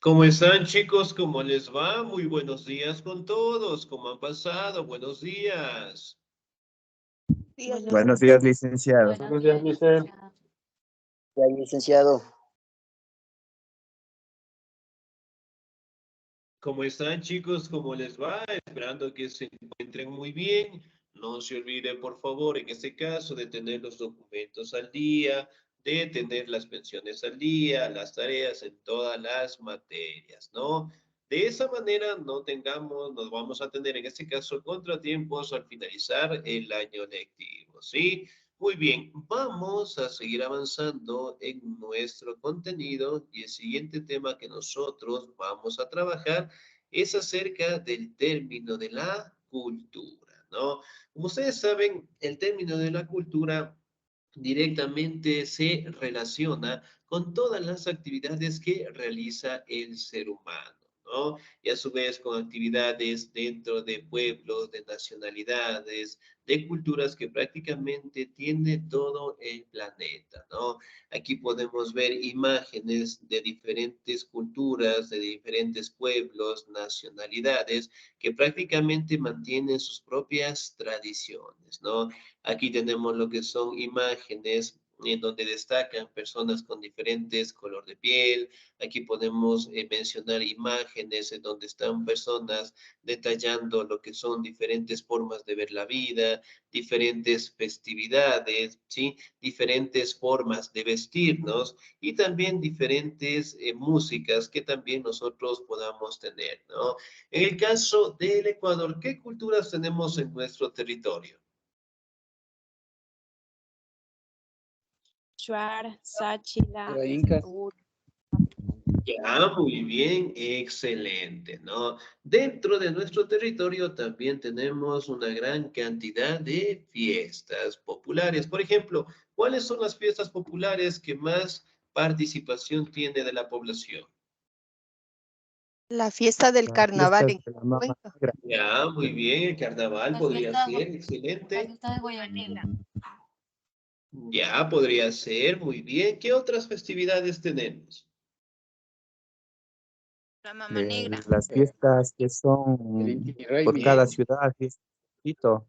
¿Cómo están, chicos? ¿Cómo les va? Muy buenos días con todos. ¿Cómo han pasado? Buenos días. Buenos días, licenciado. Buenos días, licenciado. Ya, licenciado. ¿Cómo están, chicos? ¿Cómo les va? Esperando que se encuentren muy bien. No se olviden, por favor, en este caso, de tener los documentos al día, de tener las pensiones al día, las tareas en todas las materias, ¿no? De esa manera nos vamos a tener en este caso contratiempos al finalizar el año lectivo, ¿sí? Muy bien, vamos a seguir avanzando en nuestro contenido y el siguiente tema que nosotros vamos a trabajar es acerca del término de la cultura, ¿no? Como ustedes saben, el término de la cultura directamente se relaciona con todas las actividades que realiza el ser humano, ¿no? Y a su vez con actividades dentro de pueblos, de nacionalidades, de culturas que prácticamente tiene todo el planeta, ¿no? Aquí podemos ver imágenes de diferentes culturas, de diferentes pueblos, nacionalidades, que prácticamente mantienen sus propias tradiciones, ¿no? Aquí tenemos lo que son imágenes en donde destacan personas con diferentes color de piel. Aquí podemos mencionar imágenes en donde están personas detallando lo que son diferentes formas de ver la vida, diferentes festividades, ¿sí? Diferentes formas de vestirnos y también diferentes músicas que también nosotros podamos tener, ¿no? En el caso del Ecuador, ¿qué culturas tenemos en nuestro territorio? Shuar, Sáchila, Pero incas. Ya, muy bien, excelente, ¿no? Dentro de nuestro territorio también tenemos una gran cantidad de fiestas populares. Por ejemplo, ¿cuáles son las fiestas populares que más participación tiene de la población? La fiesta del Las carnaval fiestas en de la mama Cuenca. negra. Ya, muy bien, el carnaval La podría fiesta, ser, la excelente. fiesta de Guayaquil. Ya, podría ser, muy bien. ¿Qué otras festividades tenemos? La Mama Negra. Las fiestas que El son Inti por Raymi. cada ciudad, fiesta, poquito.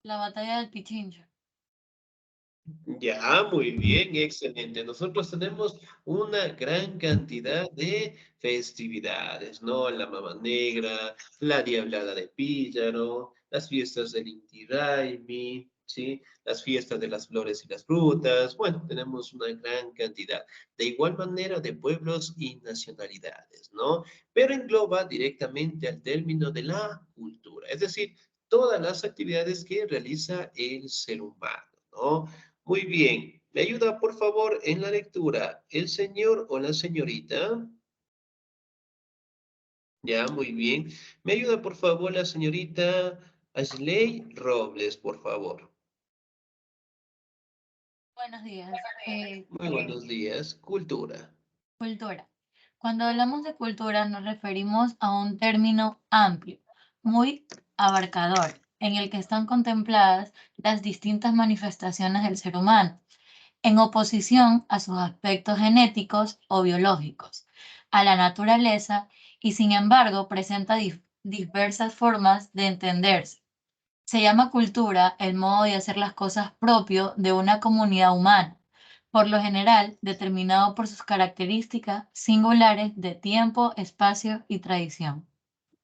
La batalla del Pichincho. Ya, muy bien, excelente. Nosotros tenemos una gran cantidad de festividades, ¿no? La Mama Negra, la Diablada de Píllaro, las fiestas del Inti Raymi, ¿sí? Las fiestas de las flores y las frutas. Bueno, tenemos una gran cantidad. De igual manera de pueblos y nacionalidades, ¿no? Pero engloba directamente al término de la cultura, es decir, todas las actividades que realiza el ser humano, ¿no? Muy bien. ¿Me ayuda, por favor, en la lectura el señor o la señorita? Ya, muy bien. ¿Me ayuda, por favor, la señorita Ashley Robles, por favor? Buenos días. Muy buenos días. Cultura. Cultura. Cuando hablamos de cultura nos referimos a un término amplio, muy abarcador, en el que están contempladas las distintas manifestaciones del ser humano, en oposición a sus aspectos genéticos o biológicos, a la naturaleza y sin embargo presenta diversas formas de entenderse. Se llama cultura el modo de hacer las cosas propio de una comunidad humana, por lo general determinado por sus características singulares de tiempo, espacio y tradición.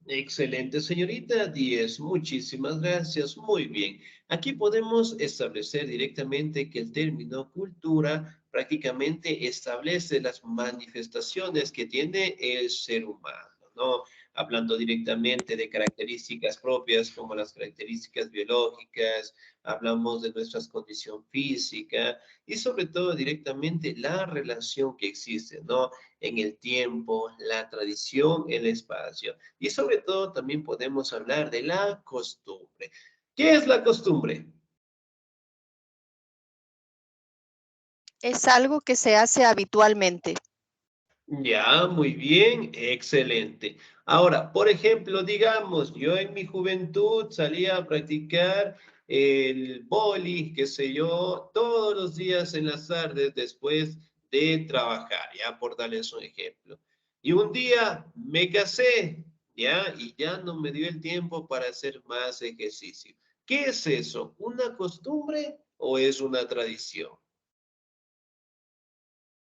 Excelente, señorita 10. Muchísimas gracias. Muy bien. Aquí podemos establecer directamente que el término cultura prácticamente establece las manifestaciones que tiene el ser humano, ¿no? Hablando directamente de características propias como las características biológicas, hablamos de nuestra condición física y sobre todo directamente la relación que existe, ¿no? En el tiempo, la tradición, el espacio. Y sobre todo también podemos hablar de la costumbre. ¿Qué es la costumbre? Es algo que se hace habitualmente. Ya, muy bien, excelente. Ahora, por ejemplo, digamos, yo en mi juventud salía a practicar el boli, qué sé yo, todos los días en las tardes después de trabajar, ya por darles un ejemplo. Y un día me casé, ¿ya? Y ya no me dio el tiempo para hacer más ejercicio. ¿Qué es eso? ¿Una costumbre o es una tradición?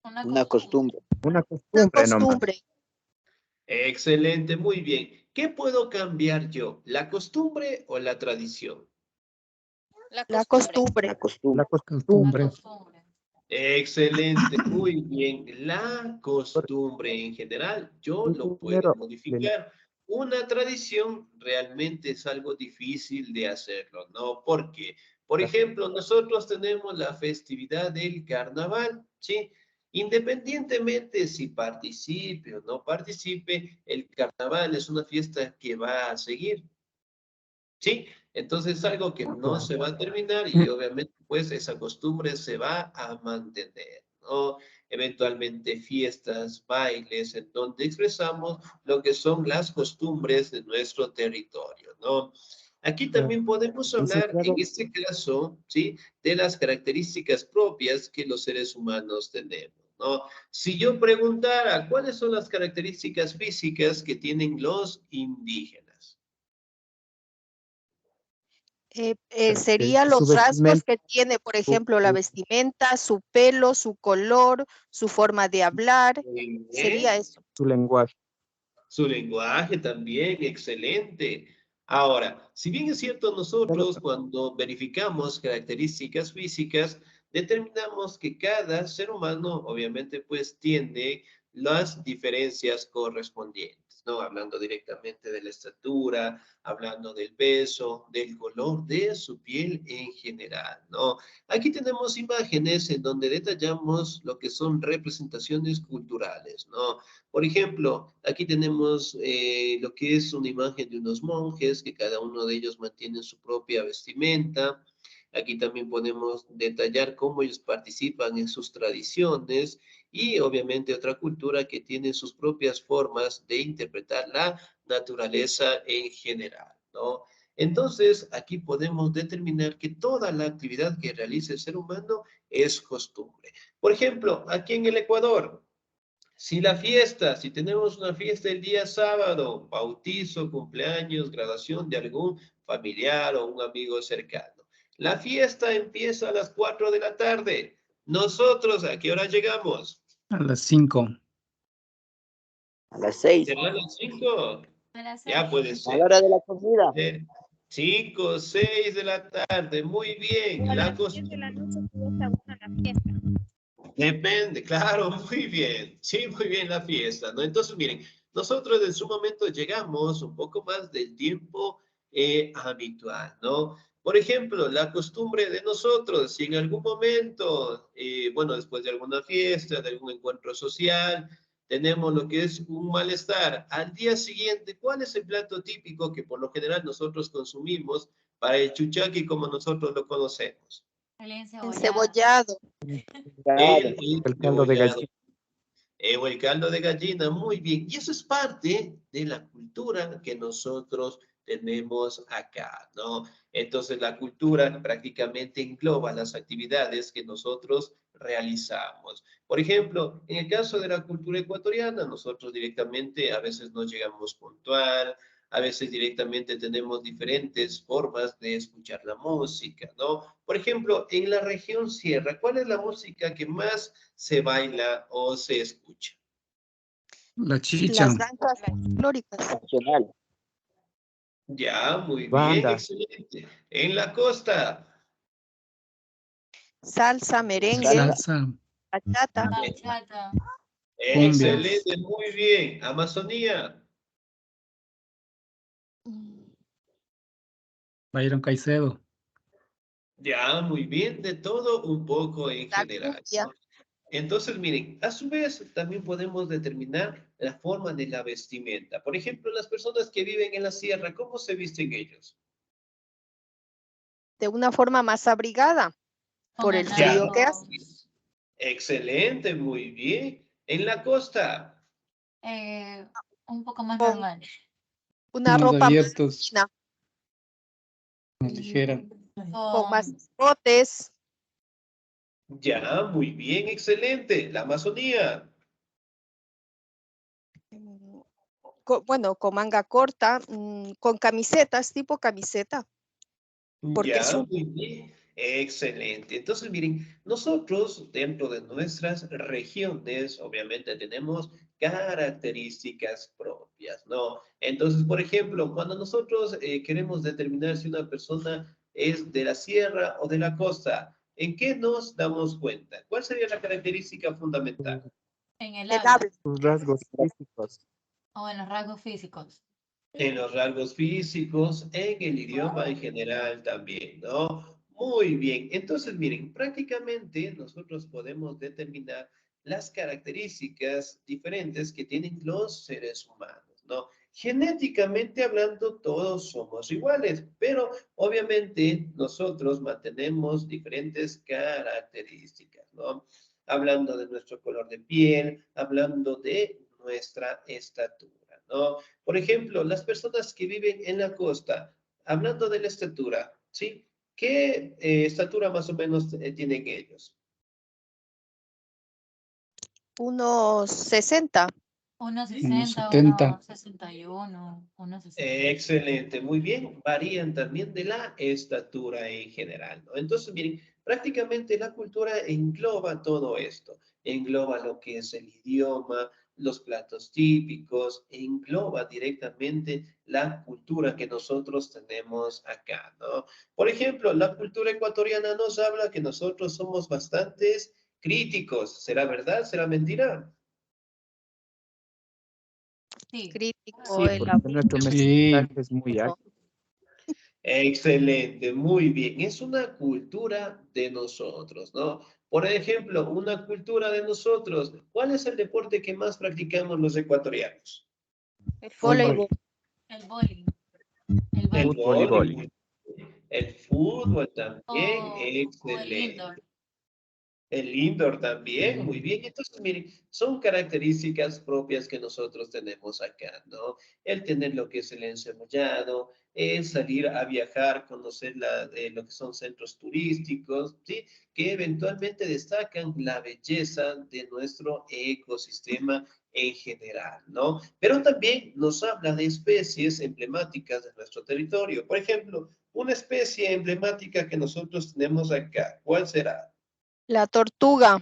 Una costumbre. Una Una costumbre nomás. costumbre. Excelente, muy bien. ¿Qué puedo cambiar yo? ¿La costumbre o la tradición? La costumbre. La costumbre. La costumbre. Costumbre. Excelente, muy bien. La costumbre en general, yo lo puedo Primero, modificar. Una tradición realmente es algo difícil de hacerlo, ¿no? Porque, por ejemplo, nosotros tenemos la festividad del carnaval, ¿sí? Independientemente si participe o no participe, el carnaval es una fiesta que va a seguir, ¿sí? Entonces es algo que no se va a terminar y obviamente pues esa costumbre se va a mantener, ¿no? Eventualmente fiestas, bailes, en donde expresamos lo que son las costumbres de nuestro territorio, ¿no? Aquí también podemos hablar, en licenciado, este caso, ¿sí? De las características propias que los seres humanos tenemos, ¿no? Si yo preguntara, ¿cuáles son las características físicas que tienen los indígenas? Sería su los rasgos vestimenta, que tiene, por su- ejemplo, la vestimenta, su pelo, su color, su forma de hablar. Muy Sería bien. eso. su lenguaje. Su lenguaje también, excelente. Ahora, si bien es cierto, nosotros cuando verificamos características físicas, determinamos que cada ser humano obviamente pues tiene las diferencias correspondientes, ¿no? Hablando directamente de la estatura, hablando del peso, del color de su piel en general, ¿no? Aquí tenemos imágenes en donde detallamos lo que son representaciones culturales, ¿no? Por ejemplo, aquí tenemos lo que es una imagen de unos monjes, que cada uno de ellos mantiene su propia vestimenta. Aquí también podemos detallar cómo ellos participan en sus tradiciones y obviamente otra cultura que tiene sus propias formas de interpretar la naturaleza en general, ¿no? Entonces, aquí podemos determinar que toda la actividad que realiza el ser humano es costumbre. Por ejemplo, aquí en el Ecuador, si tenemos una fiesta el día sábado, bautizo, cumpleaños, graduación de algún familiar o un amigo cercano. La fiesta empieza a las 4 de la tarde. Nosotros, ¿a qué hora llegamos? A las 5. A las 6. ¿Será a las 5? A las Ya 6. puede A ser. la hora de la comida. 5, 6 de la tarde. Muy bien. La costumbre. Depende, claro, muy bien. Sí, muy bien la fiesta, ¿no? Entonces, miren, nosotros en su momento llegamos un poco más del tiempo habitual, ¿no? Por ejemplo, la costumbre de nosotros, si en algún momento, bueno, después de alguna fiesta, de algún encuentro social, tenemos lo que es un malestar, al día siguiente, ¿cuál es el plato típico que por lo general nosotros consumimos para el chuchaqui como nosotros lo conocemos? El Encebollado. Claro. El caldo de Cebollado. gallina. O el caldo de gallina, muy bien. Y eso es parte de la cultura que nosotros tenemos acá, ¿no? Entonces la cultura prácticamente engloba las actividades que nosotros realizamos. Por ejemplo, en el caso de la cultura ecuatoriana, nosotros directamente a veces no llegamos puntual, a veces directamente tenemos diferentes formas de escuchar la música, ¿no? Por ejemplo, en la región sierra, ¿cuál es la música que más se baila o se escucha? La chicha. Las danzas folclóricas. Nacional. Ya, muy bien, Banda. excelente. En la costa, Salsa, merengue, Salsa. Salsa. bachata. Bachata. Cumbias. excelente, muy bien. Amazonía, Byron Caicedo. ya, muy bien, de todo un poco en La general, cumbia. ¿no? Entonces, miren, a su vez también podemos determinar la forma de la vestimenta. Por ejemplo, las personas que viven en la sierra, ¿cómo se visten ellos? De una forma más abrigada Con por el frío que hace. anangos. Excelente, muy bien. En la costa, Un poco más Con normal. una Más ropa más abiertos. fina, Más ligera. con más Con escotes, ya, muy bien, excelente. La Amazonía, bueno, con manga corta, con camisetas, tipo camiseta, porque es Ya, un muy bien. Excelente. Entonces, miren, nosotros dentro de nuestras regiones, obviamente tenemos características propias, ¿no? Entonces, por ejemplo, cuando nosotros queremos determinar si una persona es de la sierra o de la costa, ¿en qué nos damos cuenta? ¿Cuál sería la característica fundamental? En el el habla habla. Sus rasgos físicos. o en los rasgos físicos. En los rasgos físicos, en el idioma en general también, ¿no? Muy bien. Entonces, miren, prácticamente nosotros podemos determinar las características diferentes que tienen los seres humanos, ¿no? Genéticamente hablando, todos somos iguales, pero obviamente nosotros mantenemos diferentes características, ¿no? Hablando de nuestro color de piel, hablando de nuestra estatura, ¿no? Por ejemplo, las personas que viven en la costa, hablando de la estatura, ¿sí? ¿Qué estatura más o menos tienen ellos? Unos 60. Unos Unos 60, 70. unos 61, unos 60. Excelente, muy bien. Varían también de la estatura en general, ¿no? Entonces, miren, prácticamente la cultura engloba todo esto. Engloba lo que es el idioma, los platos típicos, engloba directamente la cultura que nosotros tenemos acá, ¿no? Por ejemplo, la cultura ecuatoriana nos habla que nosotros somos bastantes críticos. ¿Será verdad? ¿Será mentira? Sí, Crítico, Sí, porque nuestro Sí, mensaje es muy alto. Excelente, muy bien. Es una cultura de nosotros, ¿no? Por ejemplo, una cultura de nosotros. ¿Cuál es el deporte que más practicamos los ecuatorianos? el fútbol. voleibol. el bowling, el El básquet Fútbol y vóley, vóley. el fútbol también, o el excelente. indoor. El indoor también, muy Sí. bien. Entonces, miren, son características propias que nosotros tenemos acá, ¿no? El tener lo que es el encebollado, el salir a viajar, conocer lo que son centros turísticos, ¿sí? Que eventualmente destacan la belleza de nuestro ecosistema en general, ¿no? Pero también nos habla de especies emblemáticas de nuestro territorio. Por ejemplo, una especie emblemática que nosotros tenemos acá, ¿cuál será? La tortuga,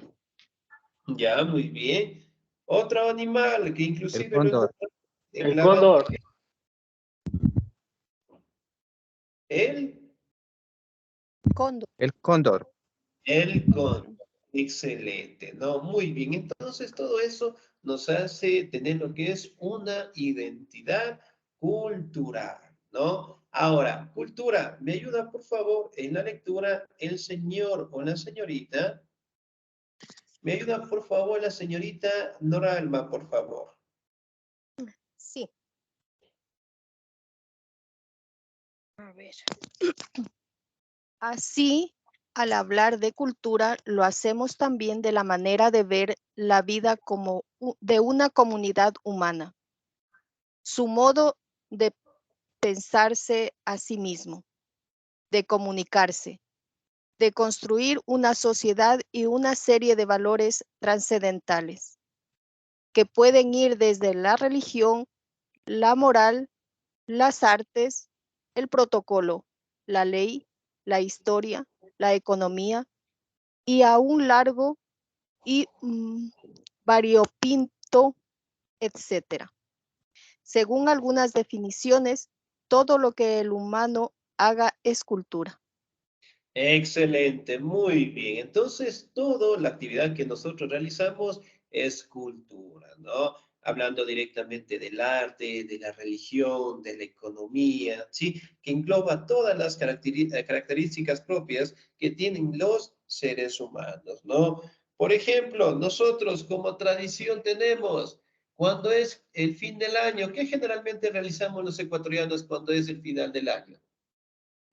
Ya, muy bien. Otro animal que El inclusive lo cóndor. encontramos en El la cóndor. el, cóndor. El cóndor. el cóndor. Excelente, ¿no? Muy bien. Entonces, todo eso nos hace tener lo que es una identidad cultural, ¿no? Ahora, cultura, ¿me ayuda por favor en la lectura el señor o la señorita? ¿Me ayuda por favor la señorita Noralma, por favor? Sí. A ver. Así, al hablar de cultura, lo hacemos también de la manera de ver la vida como de una comunidad humana, su modo de pensarse a sí mismo, de comunicarse, de construir una sociedad y una serie de valores trascendentales que pueden ir desde la religión, la moral, las artes, el protocolo, la ley, la historia, la economía y a un largo y variopinto, etcétera. Según algunas definiciones, todo lo que el humano haga es cultura. Excelente, muy bien. Entonces, toda la actividad que nosotros realizamos es cultura, ¿no? Hablando directamente del arte, de la religión, de la economía, ¿sí? Que engloba todas las características propias que tienen los seres humanos, ¿no? Por ejemplo, nosotros como tradición tenemos, cuando es el fin del año, ¿qué generalmente realizamos los ecuatorianos cuando es el final del año?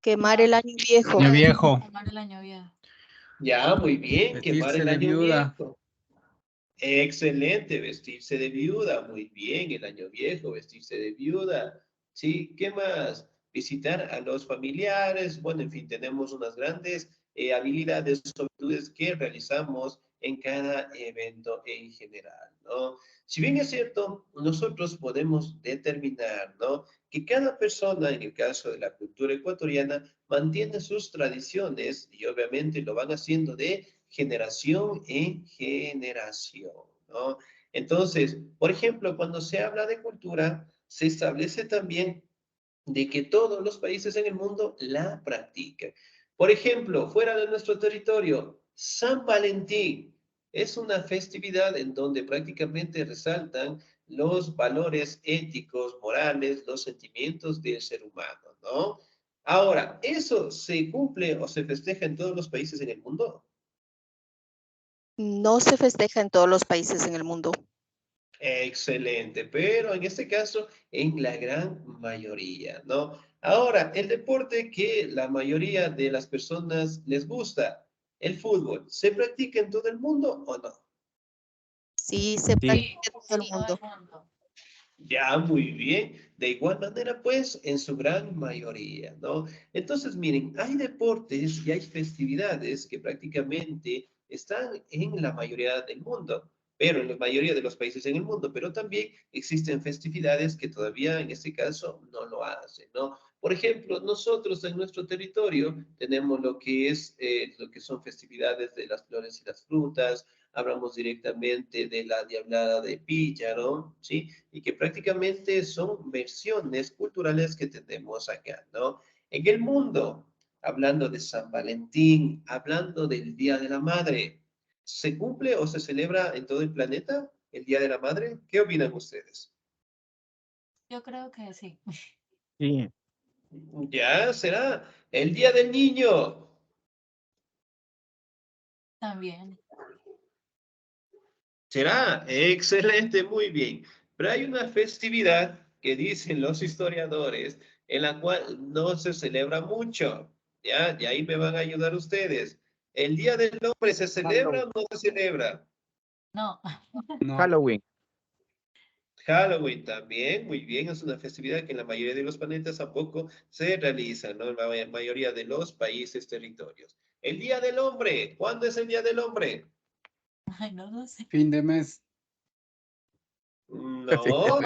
Quemar el año viejo. Año viejo. Quemar el año viejo. Ya, muy bien, quemar Vestirse el de año viuda. viejo. Excelente, vestirse de viuda, muy bien, el año viejo, vestirse de viuda. Sí, ¿qué más? Visitar a los familiares, bueno, en fin, tenemos unas grandes habilidades, virtudes que realizamos en cada evento en general, ¿no? Si bien es cierto, nosotros podemos determinar, ¿no? Que cada persona, en el caso de la cultura ecuatoriana, mantiene sus tradiciones y obviamente lo van haciendo de generación en generación, ¿no? Entonces, por ejemplo, cuando se habla de cultura, se establece también de que todos los países en el mundo la practican. Por ejemplo, fuera de nuestro territorio, San Valentín es una festividad en donde prácticamente resaltan los valores éticos, morales, los sentimientos del ser humano, ¿no? Ahora, ¿eso se cumple o se festeja en todos los países en el mundo? No se festeja en todos los países en el mundo. Excelente, pero en este caso, en la gran mayoría, ¿no? Ahora, el deporte que la mayoría de las personas les gusta, el fútbol, ¿se practica en todo el mundo o no? Sí, se Sí. practica Sí, en todo el en todo mundo. el mundo. Ya, muy bien. De igual manera, pues, en su gran mayoría, ¿no? Entonces, miren, hay deportes y hay festividades que prácticamente están en la mayoría del mundo, pero en la mayoría de los países en el mundo, pero también existen festividades que todavía en este caso no lo hacen, ¿no? Por ejemplo, nosotros en nuestro territorio tenemos lo que son festividades de las flores y las frutas, hablamos directamente de la Diablada de Píllaro, ¿sí? Y que prácticamente son versiones culturales que tenemos acá, ¿no? En el mundo, hablando de San Valentín, hablando del Día de la Madre, ¿se cumple o se celebra en todo el planeta el Día de la Madre? ¿Qué opinan ustedes? Yo creo que sí. Sí. Ya será el Día del Niño. También. Será excelente, muy bien. Pero hay una festividad que dicen los historiadores en la cual no se celebra mucho. ¿Ya? Y ahí me van a ayudar ustedes. ¿El Día del Hombre se celebra o no se celebra? No. No. Halloween. Halloween también, muy bien, es una festividad que en la mayoría de los planetas tampoco se realiza, ¿no? En la mayoría de los países, territorios. El Día del Hombre, ¿cuándo es el Día del Hombre? Ay, no lo sé. Fin de mes. No.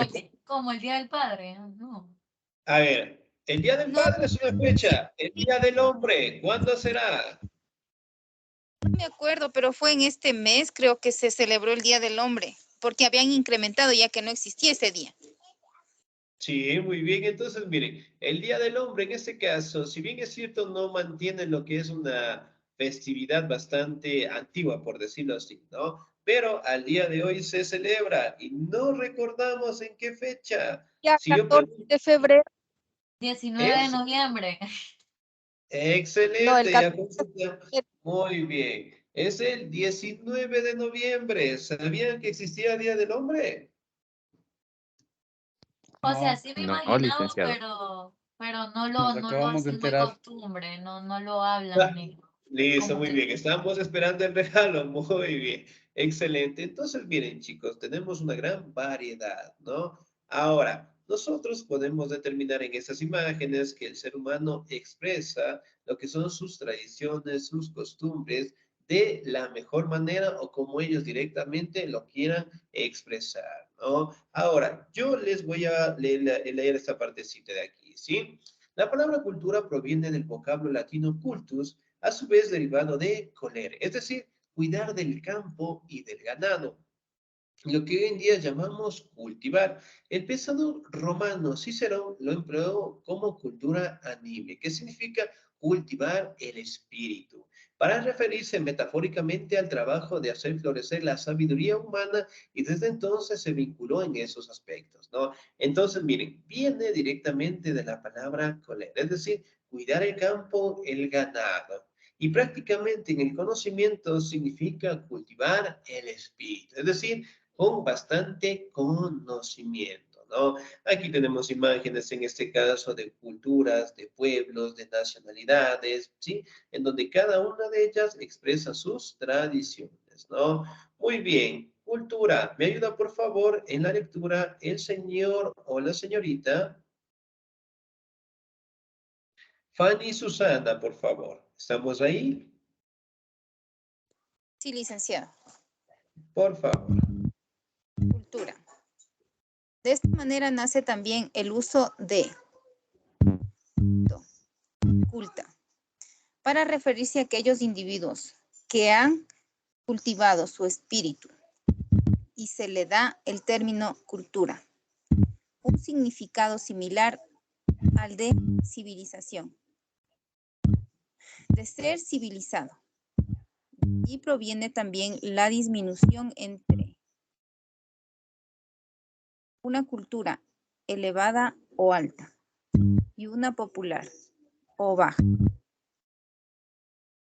Como el Día del Padre. No. A ver, el Día del No Padre es una fecha. El Día del Hombre, ¿cuándo será? me acuerdo, pero fue en este mes, creo que se celebró el Día del Hombre, porque habían incrementado ya que no existía ese día. Sí, muy bien. Entonces, miren, el Día del Hombre en este caso, si bien es cierto, no mantiene lo que es una festividad bastante antigua, por decirlo así, ¿no? Pero al día de hoy se celebra y no recordamos en qué fecha. Ya, Si yo 14 pregunto, de febrero, 19 de es noviembre. no, el excelente, ya 14 consulta. Muy bien. Es el 19 de noviembre. ¿Sabían que existía Día del Hombre? O sea, No. sí me No, imaginaba, licenciado. pero Nos no lo acabamos de hacen de enterar. costumbre, no lo hablan ni Listo, como muy que bien. Estamos esperando el regalo. Muy bien. Excelente. Entonces, miren, chicos, tenemos una gran variedad, ¿no? Ahora, nosotros podemos determinar en esas imágenes que el ser humano expresa lo que son sus tradiciones, sus costumbres, de la mejor manera o como ellos directamente lo quieran expresar, ¿no? Ahora, yo les voy a leer esta partecita de aquí, ¿sí? La palabra cultura proviene del vocablo latino cultus, a su vez derivado de coler, es decir, cuidar del campo y del ganado, lo que hoy en día llamamos cultivar. El pensador romano Cicerón lo empleó como cultura anime, que significa cultivar el espíritu, para referirse metafóricamente al trabajo de hacer florecer la sabiduría humana y desde entonces se vinculó en esos aspectos, ¿no? Entonces, miren, viene directamente de la palabra coler, es decir, cuidar el campo, el ganado. Y prácticamente en el conocimiento significa cultivar el espíritu, es decir, con bastante conocimiento, ¿no? Aquí tenemos imágenes, en este caso, de culturas, de pueblos, de nacionalidades, ¿sí? En donde cada una de ellas expresa sus tradiciones, ¿no? Muy bien. Cultura. ¿Me ayuda, por favor, en la lectura el señor o la señorita? Fanny y Susana, por favor. ¿Estamos ahí? Sí, licenciado. Por favor. Cultura. De esta manera nace también el uso de culta para referirse a aquellos individuos que han cultivado su espíritu y se le da el término cultura, un significado similar al de civilización, de ser civilizado, y proviene también la disminución entre una cultura elevada o alta y una popular o baja.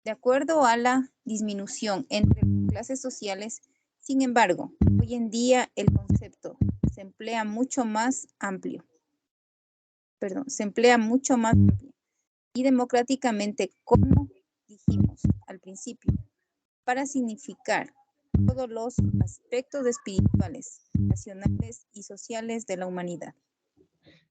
De acuerdo a la disminución entre clases sociales, sin embargo, hoy en día el concepto se emplea mucho más amplio. Y democráticamente, como dijimos al principio, para significar todos los aspectos espirituales, nacionales y sociales de la humanidad.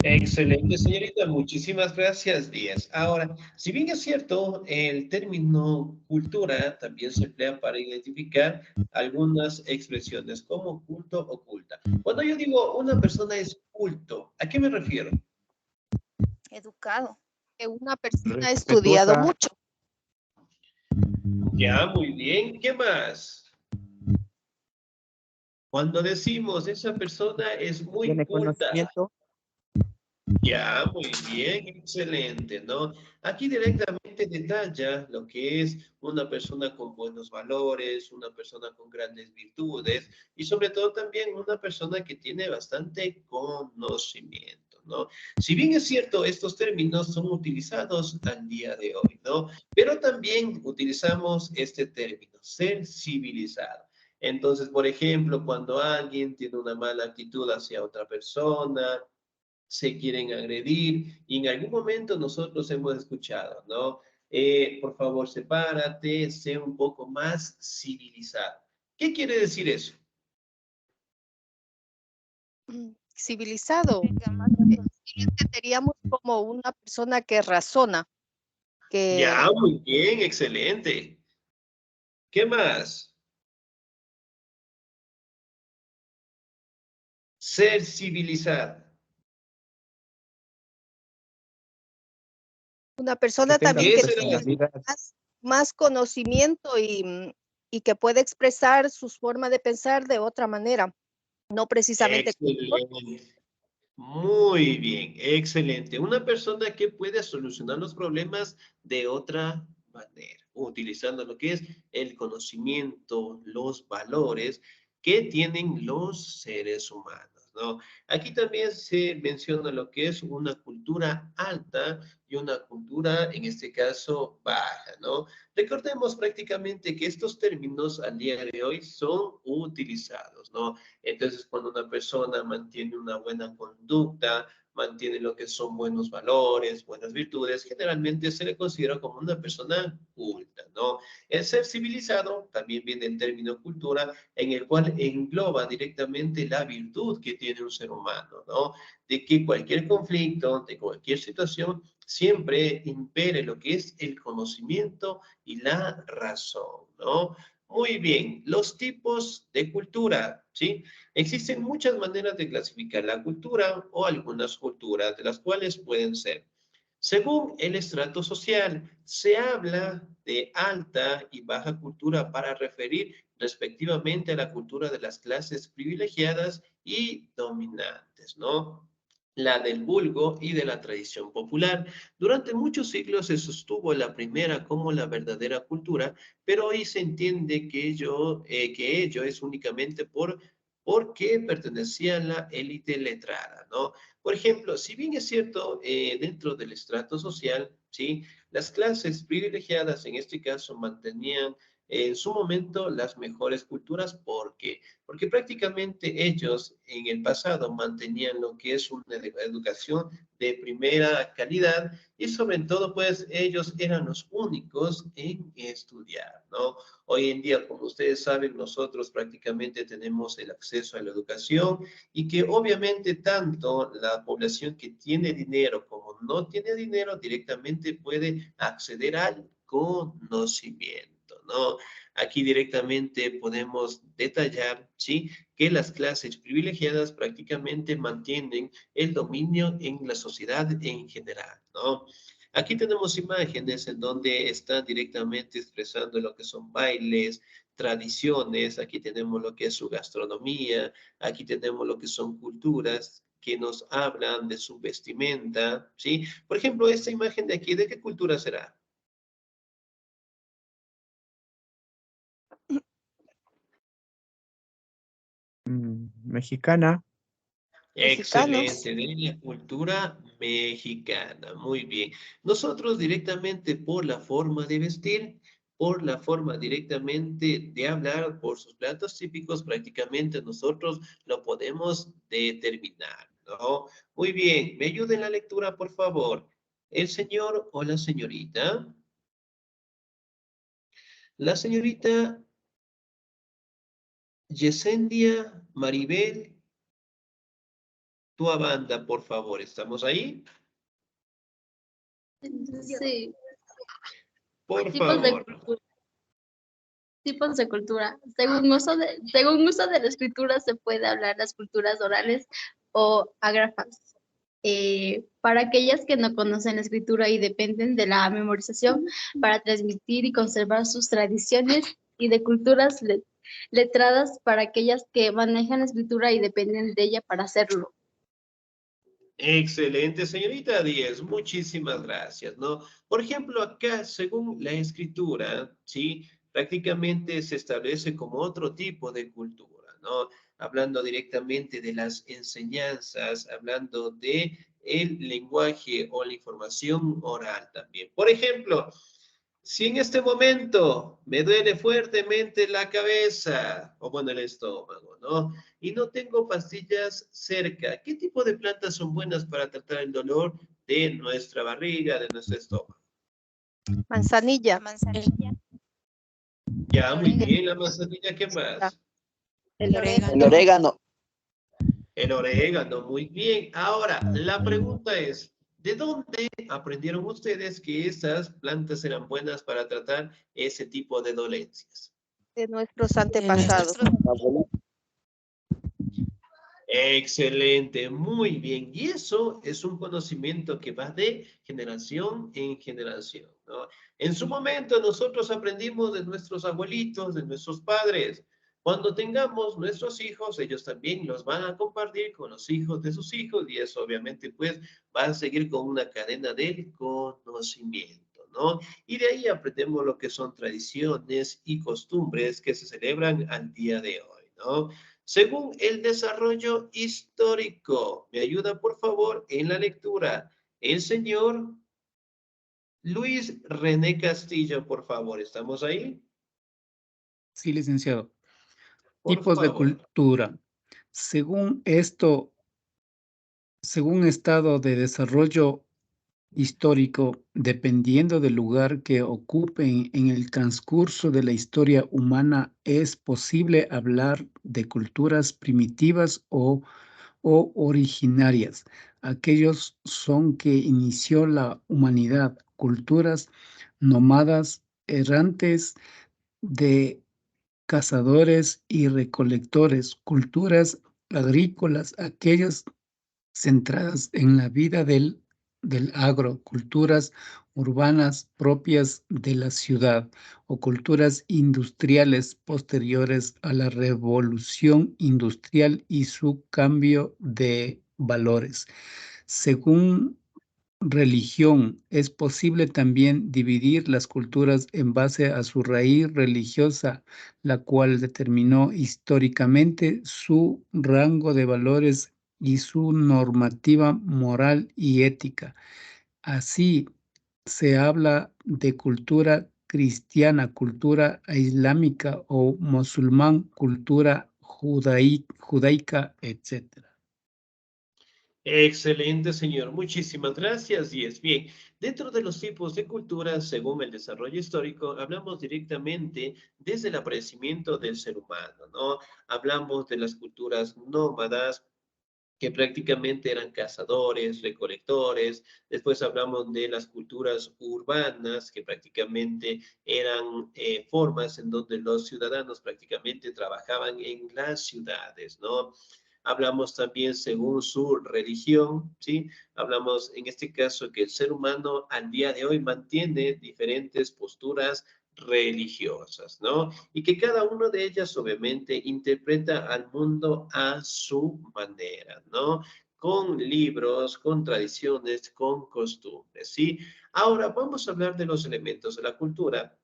Excelente, señorita. Muchísimas gracias, Díaz. Ahora, si bien es cierto, el término cultura también se emplea para identificar algunas expresiones como culto o culta. Cuando yo digo una persona es culto, ¿a qué me refiero? Educado. Que una persona ha estudiado Respetuosa. mucho. Ya, muy bien. ¿Qué más? Cuando decimos esa persona es muy Tiene culta. conocimiento. Ya, muy bien, excelente, ¿no? Aquí directamente detalla lo que es una persona con buenos valores, una persona con grandes virtudes y sobre todo también una persona que tiene bastante conocimiento, ¿no? Si bien es cierto, estos términos son utilizados al día de hoy, ¿no? Pero también utilizamos este término, ser civilizado. Entonces, por ejemplo, cuando alguien tiene una mala actitud hacia otra persona, se quieren agredir y en algún momento nosotros hemos escuchado, ¿no? Por favor, sepárate, sé un poco más civilizado. ¿Qué quiere decir eso? Civilizado. Sí, lo entenderíamos como una persona que razona, que Ya, muy bien, excelente. ¿Qué más? Ser civilizado. una persona Que tenga también que Ese tiene era- personalidad. más conocimiento y que puede expresar su forma de pensar de otra manera, no precisamente. Excelente. Muy bien, excelente. Una persona que puede solucionar los problemas de otra manera, utilizando lo que es el conocimiento, los valores que tienen los seres humanos, ¿no? Aquí también se menciona lo que es una cultura alta y una cultura, en este caso, baja, ¿no? Recordemos prácticamente que estos términos al día de hoy son utilizados, ¿no? Entonces, cuando una persona mantiene una buena conducta, mantiene lo que son buenos valores, buenas virtudes, generalmente se le considera como una persona culta, ¿no? El ser civilizado también viene del término cultura, en el cual engloba directamente la virtud que tiene un ser humano, ¿no? De que cualquier conflicto, de cualquier situación, siempre impere lo que es el conocimiento y la razón, ¿no? Muy bien, los tipos de cultura, ¿sí? Existen muchas maneras de clasificar la cultura o algunas culturas, de las cuales pueden ser. Según el estrato social, se habla de alta y baja cultura para referir respectivamente a la cultura de las clases privilegiadas y dominantes, ¿no? La del vulgo y de la tradición popular. Durante muchos siglos se sostuvo la primera como la verdadera cultura, pero hoy se entiende que ello es únicamente porque pertenecía a la élite letrada, ¿no? Por ejemplo, si bien es cierto, dentro del estrato social, ¿sí? Las clases privilegiadas en este caso mantenían en su momento las mejores culturas. ¿Por qué? Porque prácticamente ellos en el pasado mantenían lo que es una educación de primera calidad y sobre todo pues ellos eran los únicos en estudiar, ¿no? Hoy en día, como ustedes saben, nosotros prácticamente tenemos el acceso a la educación y que obviamente tanto la población que tiene dinero como no tiene dinero directamente puede acceder al conocimiento, ¿no? Aquí directamente podemos detallar, ¿sí? Que las clases privilegiadas prácticamente mantienen el dominio en la sociedad en general, ¿no? Aquí tenemos imágenes en donde están directamente expresando lo que son bailes, tradiciones, aquí tenemos lo que es su gastronomía, aquí tenemos lo que son culturas que nos hablan de su vestimenta, ¿sí? Por ejemplo, esta imagen de aquí, ¿de qué cultura será? Mexicana. Mexicanos. Excelente, de la cultura mexicana. Muy bien. Nosotros directamente por la forma de vestir, por la forma directamente de hablar, por sus platos típicos, prácticamente nosotros lo podemos determinar, ¿no? Muy bien, ¿me ayuda en la lectura, por favor? ¿El señor o la señorita? La señorita Yesendia Maribel Tuabanda, por favor, ¿estamos ahí? Sí, Por tipos de favor. cultura. Tipos de cultura. Según uso de la escritura se puede hablar las culturas orales o ágrafas. Para aquellas que no conocen la escritura y dependen de la memorización para transmitir y conservar sus tradiciones, y de culturas letradas para aquellas que manejan la escritura y dependen de ella para hacerlo. Excelente, señorita Díez, muchísimas gracias, ¿no? Por ejemplo, acá, según la escritura, ¿sí? Prácticamente se establece como otro tipo de cultura, ¿no? Hablando directamente de las enseñanzas, hablando de el lenguaje o la información oral también. Por ejemplo, si en este momento me duele fuertemente la cabeza, o bueno, el estómago, ¿no? Y no tengo pastillas cerca, ¿qué tipo de plantas son buenas para tratar el dolor de nuestra barriga, de nuestro estómago? Manzanilla. Ya, muy bien, la manzanilla, ¿qué más? El El orégano. El orégano, muy bien. Ahora, la pregunta es, ¿de dónde aprendieron ustedes que esas plantas eran buenas para tratar ese tipo de dolencias? de nuestros antepasados. Excelente, muy bien. Y eso es un conocimiento que va de generación en generación, ¿no? En su momento nosotros aprendimos de nuestros abuelitos, de nuestros padres. Cuando tengamos nuestros hijos, ellos también los van a compartir con los hijos de sus hijos y eso obviamente pues va a seguir con una cadena del conocimiento, ¿no? Y de ahí aprendemos lo que son tradiciones y costumbres que se celebran al día de hoy, ¿no? Según el desarrollo histórico, me ayuda por favor en la lectura. El señor Luis René Castillo, por favor, ¿estamos ahí? Sí, licenciado. Por Tipos de favor. cultura. Según estado de desarrollo histórico, dependiendo del lugar que ocupen en el transcurso de la historia humana, es posible hablar de culturas primitivas o originarias. Aquellos son que inició la humanidad, culturas nómadas, errantes de cazadores y recolectores, culturas agrícolas, aquellas centradas en la vida del agro, culturas urbanas propias de la ciudad o culturas industriales posteriores a la revolución industrial y su cambio de valores. Según religión, es posible también dividir las culturas en base a su raíz religiosa, la cual determinó históricamente su rango de valores y su normativa moral y ética. Así se habla de cultura cristiana, cultura islámica o musulmán, cultura judaica, etc. Excelente, señor. Muchísimas gracias. Y es bien, dentro de los tipos de culturas, según el desarrollo histórico, hablamos directamente desde el aparecimiento del ser humano, ¿no? Hablamos de las culturas nómadas, que prácticamente eran cazadores, recolectores. Después hablamos de las culturas urbanas, que prácticamente eran formas en donde los ciudadanos prácticamente trabajaban en las ciudades, ¿no? Hablamos también según su religión, ¿sí? Hablamos en este caso que el ser humano al día de hoy mantiene diferentes posturas religiosas, ¿no? Y que cada una de ellas obviamente interpreta al mundo a su manera, ¿no? Con libros, con tradiciones, con costumbres, ¿sí? Ahora vamos a hablar de los elementos de la cultura.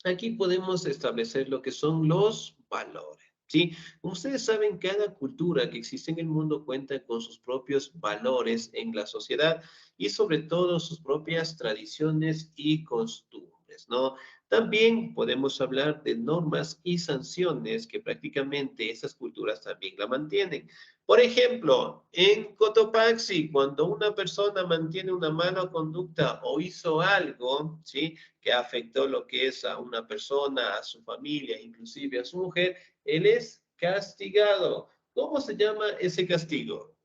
Aquí podemos establecer lo que son los valores, ¿sí? Como ustedes saben, cada cultura que existe en el mundo cuenta con sus propios valores en la sociedad y sobre todo sus propias tradiciones y costumbres, ¿no? También podemos hablar de normas y sanciones que prácticamente esas culturas también la mantienen. Por ejemplo, en Cotopaxi, cuando una persona mantiene una mala conducta o hizo algo, ¿sí?, que afectó lo que es a una persona, a su familia, inclusive a su mujer, él es castigado. ¿Cómo se llama ese castigo?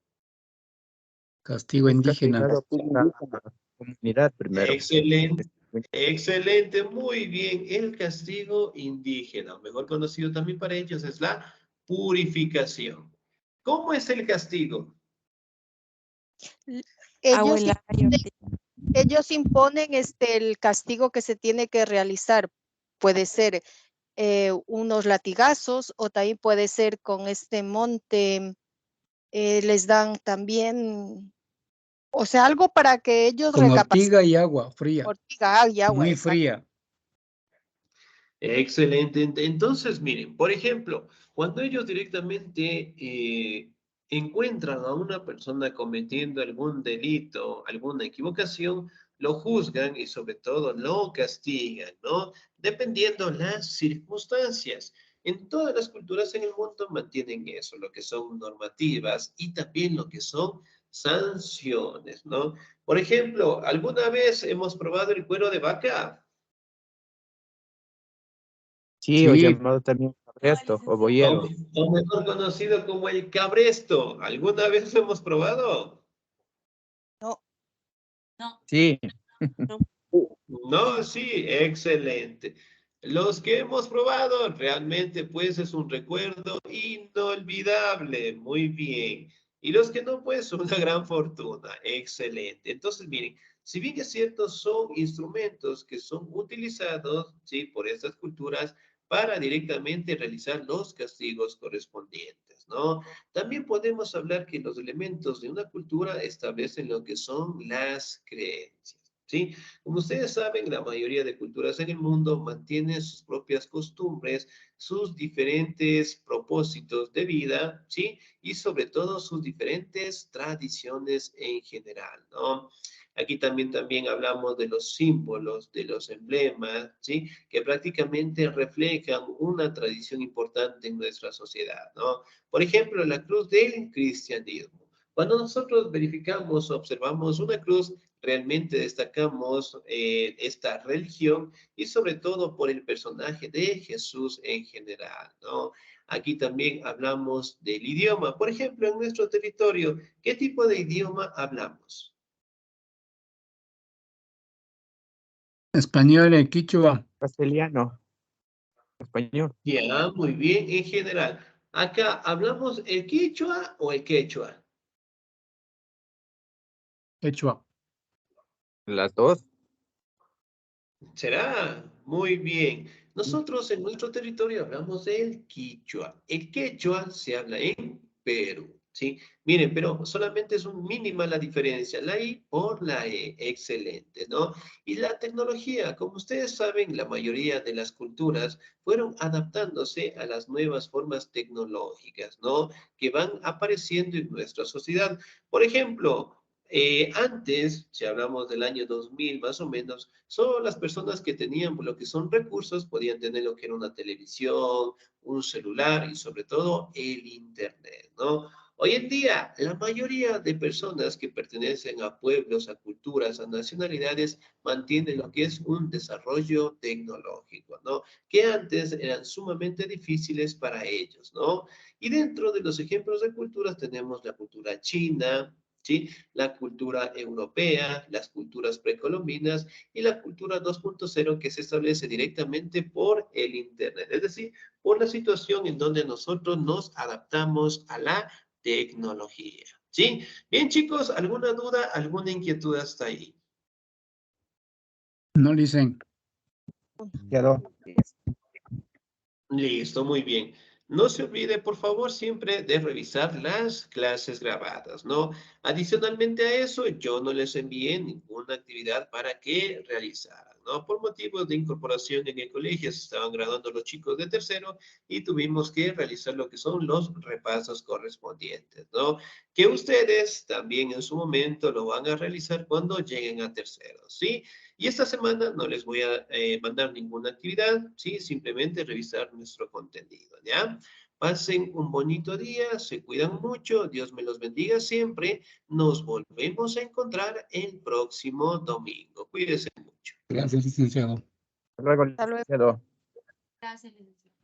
Castigo indígena. Castigado por la comunidad primero. Excelente, excelente, muy bien. El castigo indígena, mejor conocido también para ellos, es la purificación. ¿Cómo es el castigo? Ellos, ellos imponen el castigo que se tiene que realizar. Puede ser unos latigazos o también puede ser con este monte. Les dan también, o sea, algo para que ellos Con recapaciten. ortiga y agua fría. Ortiga y agua, Muy exacto. fría. Excelente. Entonces, miren, por ejemplo, cuando ellos directamente encuentran a una persona cometiendo algún delito, alguna equivocación, lo juzgan y sobre todo lo castigan, ¿no? Dependiendo las circunstancias. En todas las culturas en el mundo mantienen eso, lo que son normativas y también lo que son sanciones, ¿no? Por ejemplo, ¿alguna vez hemos probado el cuero de vaca? Sí, o Sí, llamado también cabresto o boyero. O mejor conocido como el cabresto. ¿Alguna vez lo hemos probado? No, Sí, No, sí, excelente. Los que hemos probado, realmente pues es un recuerdo inolvidable, muy bien. Y los que no, pues una gran fortuna, excelente. Entonces, miren, si bien es cierto, son instrumentos que son utilizados, sí, por estas culturas para directamente realizar los castigos correspondientes, ¿no? También podemos hablar que los elementos de una cultura establecen lo que son las creencias, ¿sí? Como ustedes saben, la mayoría de culturas en el mundo mantienen sus propias costumbres, sus diferentes propósitos de vida, ¿sí? Y sobre todo sus diferentes tradiciones en general, ¿no? Aquí también hablamos de los símbolos, de los emblemas, ¿sí? Que prácticamente reflejan una tradición importante en nuestra sociedad, ¿no? Por ejemplo, la cruz del cristianismo. Cuando nosotros verificamos, observamos una cruz, realmente destacamos esta religión y sobre todo por el personaje de Jesús en general, ¿no? Aquí también hablamos del idioma. Por ejemplo, en nuestro territorio, ¿qué tipo de idioma hablamos? español y quichua. castellano, español. Ya, muy bien, en general. Acá, ¿hablamos el quichua o el quechua? Quechua. Las dos. ¿Será? Muy bien. Nosotros en nuestro territorio hablamos del quichua. El quechua se habla en Perú, ¿sí? Miren, pero solamente es un mínima la diferencia, la I por la E, excelente, ¿no? Y la tecnología, como ustedes saben, la mayoría de las culturas fueron adaptándose a las nuevas formas tecnológicas, ¿no? Que van apareciendo en nuestra sociedad. Por ejemplo, antes, si hablamos del año 2000 más o menos, solo las personas que tenían lo que son recursos podían tener lo que era una televisión, un celular y sobre todo el internet, ¿no? Hoy en día, la mayoría de personas que pertenecen a pueblos, a culturas, a nacionalidades, mantienen lo que es un desarrollo tecnológico, ¿no? Que antes eran sumamente difíciles para ellos, ¿no? Y dentro de los ejemplos de culturas tenemos la cultura china, ¿sí? La cultura europea, las culturas precolombinas y la cultura 2.0 que se establece directamente por el Internet, es decir, por la situación en donde nosotros nos adaptamos a la tecnología. ¿Sí? Bien, chicos, ¿alguna duda, alguna inquietud hasta ahí? No dicen. Quedó. Listo, muy bien. No se olvide, por favor, siempre de revisar las clases grabadas, ¿no? Adicionalmente a eso, yo no les envié ninguna actividad para que realizaran, ¿no? Por motivos de incorporación en el colegio, se estaban graduando los chicos de tercero y tuvimos que realizar lo que son los repasos correspondientes, ¿no? Que ustedes también en su momento lo van a realizar cuando lleguen a tercero, ¿sí? Y esta semana no les voy a mandar ninguna actividad, ¿sí? Simplemente revisar nuestro contenido, ¿ya? Pasen un bonito día, se cuidan mucho, Dios me los bendiga siempre. Nos volvemos a encontrar el próximo domingo. Cuídense mucho. Gracias, licenciado. Hasta luego, Hasta luego. licenciado. Gracias, licenciado.